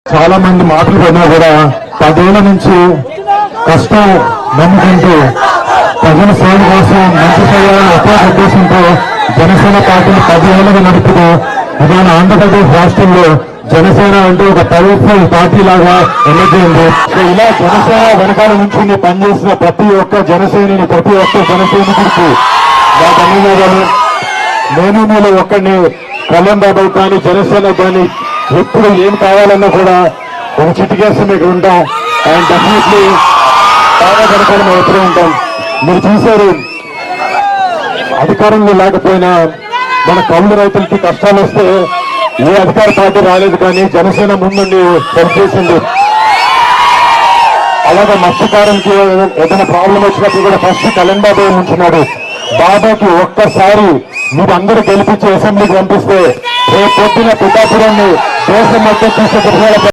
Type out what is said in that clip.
చాలా మంది మాటలు పడినా కూడా 10 ఏళ్ల నుంచి కష్టం నమ్ముకుంటూ ప్రజల సేవ కోసం మంచి చేయాలని ఒకే ఉద్దేశంతో జనసేన పార్టీని 10 ఏళ్లుగా నడుపుతూ ఇవాళ ఆంధ్రప్రదేశ్ రాష్ట్రంలో జనసేన అంటే ఒక పవర్ఫుల్ పార్టీ లాగా ఎన్నికైంది. ఇలా జనసేన వెనకాల నుంచి పనిచేసిన ప్రతి ఒక్క జనసేనని ప్రతి ఒక్క జనసైనికుడికి నా ధన్యవాదాలు. నేను మీలో ఒక్కడిని కళ్యాణ్ బాబు కానీ జనసేన కానీ ఎప్పుడు ఏం కావాలన్నా కూడా ఒక చిటికేసి మీకు ఉంటాం. అండ్ డెఫినెట్లీ బాగా వెనకాల మేము ఎప్పుడూ ఉంటాం. మీరు చూశారు, అధికారంలో లేకపోయినా మన కౌలు రైతులకి కష్టాలు వస్తే ఏ అధికార పార్టీ రాలేదు, కానీ జనసేన ముందుండి హెల్ప్ చేసింది. అలాగే మత్స్యకారులకి ఏదైనా ప్రాబ్లం వచ్చినప్పుడు కూడా ఫస్ట్ కళ్యాణ్ బాబు ఉంటున్నాడు. బాబాకి ఒక్కసారి మీరు అందరూ గెలిపించి అసెంబ్లీకి పంపిస్తే రేపు పొద్దున పిఠాపురాన్ని దేశం మొత్తం చూసే